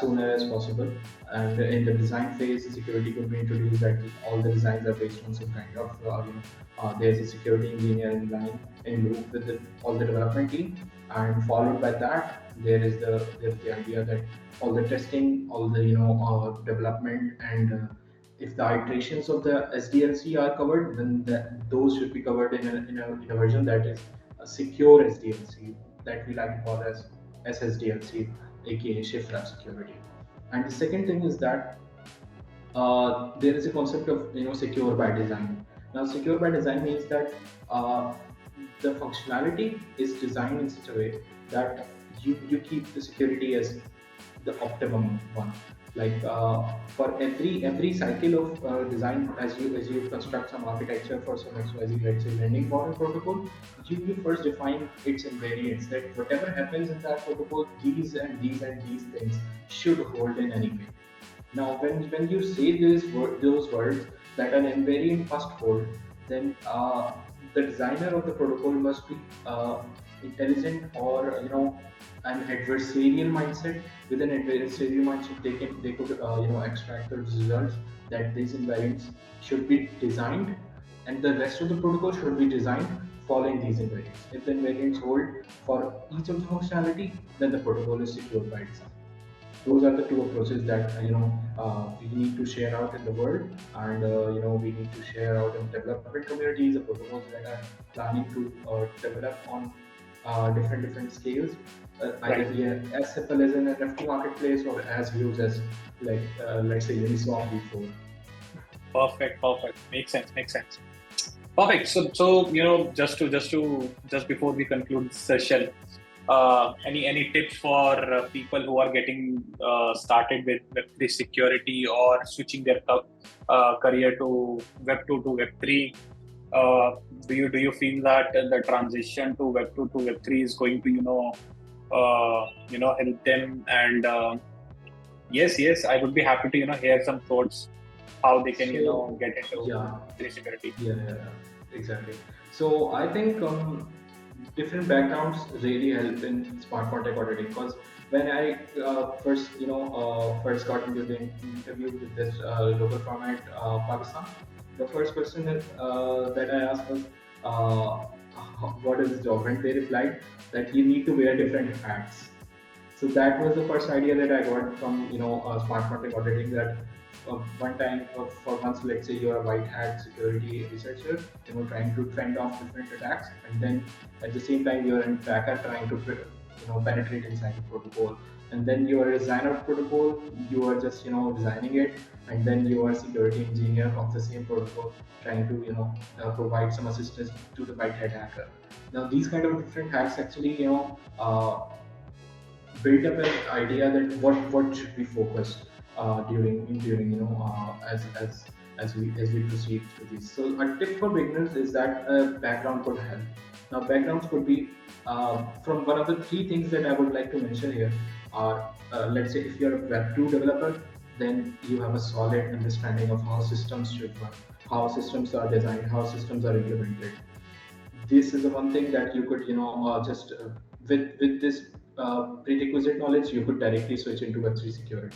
soon as possible. And in the design phase, security could be introduced that all the designs are based on some kind of there's a security engineer in line in loop with all the development team, and followed by that there's the idea that all the testing, all the development, and if the iterations of the SDLC are covered, then those should be covered in a version that is a secure SDLC, that we like to call as SSDLC, aka shift left security. And the second thing is that there is a concept of secure by design. Now, secure by design means that uh, the functionality is designed in such a way that you keep the security as the optimum one. Like for every cycle of design, as you construct some architecture for some XYZ, let's say lending model protocol, you first define its invariants, that whatever happens in that protocol, these and these and these things should hold in any way. Now, when you say those words that an invariant must hold, then the designer of the protocol must be intelligent, or an adversarial mindset. With an adversarial mindset, they could extract the results that these invariants should be designed, and the rest of the protocol should be designed following these invariants. If the invariants hold for each of the functionality, then the protocol is secure by design. Those are the two approaches that we need to share out in the world, and we need to share out in development communities, the protocols that are planning to develop on different scales, either Right. be as simple as an NFT marketplace or as huge as, like let's say, Uniswap before. Perfect. Perfect. Makes sense. Makes sense. Perfect. Just before we conclude this session, any tips for people who are getting started with Web3 security or switching their career to Web2 to Web3? Do you feel that the transition to Web2 to Web3 is going to help them? And yes, I would be happy to hear some thoughts how they can get into Yeah, Web3 security. exactly. So I think different backgrounds really help in smart contract auditing, because when I first got into the interview with this local firm at Pakistan, the first question that I asked was, what is the job? And they replied that you need to wear different hats. So that was the first idea that I got from smart contract auditing. That one time for once, let's say you are a white hat security researcher, trying to fend off different attacks, and then at the same time you are an attacker trying to penetrate inside the protocol, and then you are a designer of protocol, you are just designing it, and then you are a security engineer of the same protocol trying to provide some assistance to the white hat hacker. Now these kind of different hacks actually build up an idea that what should we focus during as we proceed through this. So a tip for beginners is that background could help. Now backgrounds could be from one of the three things that I would like to mention here are, let's say if you're a Web2 developer, then you have a solid understanding of how systems should work, how systems are designed, how systems are implemented. This is the one thing that you could just with this prerequisite knowledge, you could directly switch into Web3 security.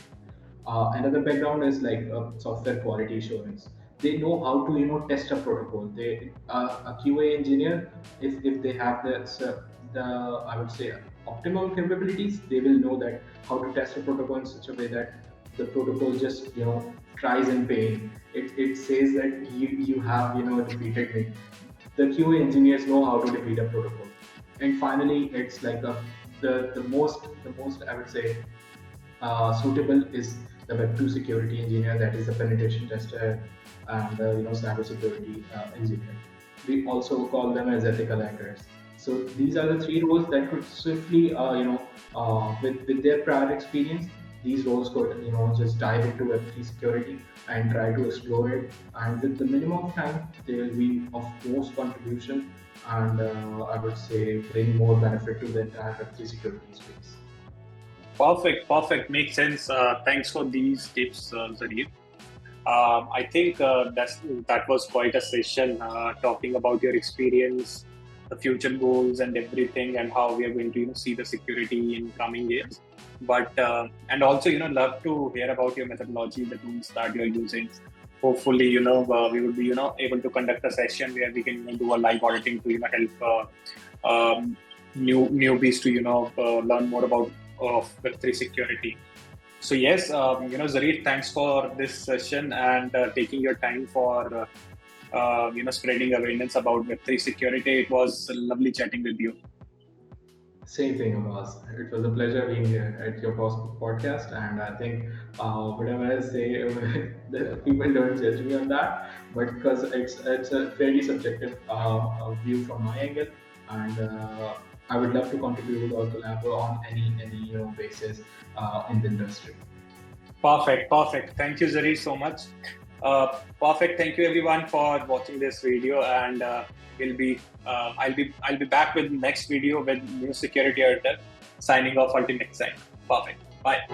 Another background is like software quality assurance. They know how to test a protocol. They a QA engineer, if they have the I would say optimal capabilities, they will know that how to test a protocol in such a way that the protocol just tries in pain. It says that you have defeated me. The QA engineers know how to defeat a protocol. And finally, it's like the most I would say suitable is the Web2 security engineer, that is the penetration tester and cyber security engineer. We also call them as ethical hackers. So these are the three roles that could swiftly, with their prior experience, these roles could just dive into Web3 security and try to explore it. And with the minimum of time, they will be of most contribution, and I would say bring more benefit to the entire Web3 security space. Perfect. Makes sense. Thanks for these tips, Zarir. I think that was quite a session talking about your experience, the future goals, and everything, and how we are going to see the security in coming years. But and also love to hear about your methodology, the tools that you're using. Hopefully, we would be able to conduct a session where we can do a live auditing to help newbies to learn more about Web3 security. So yes, Zarir, thanks for this session and taking your time for spreading awareness about Web3 security. It was lovely chatting with you. Same thing, Abbas. It was a pleasure being here at your podcast, and I think whatever I say, the people don't judge me on that, but because it's a fairly subjective view from my angle, and I would love to contribute or collaborate on any basis in the industry. Perfect. Thank you, Zarir, so much. Perfect. Thank you, everyone, for watching this video, and I'll be back with next video with new security auditor. Signing off until next time. Perfect. Bye.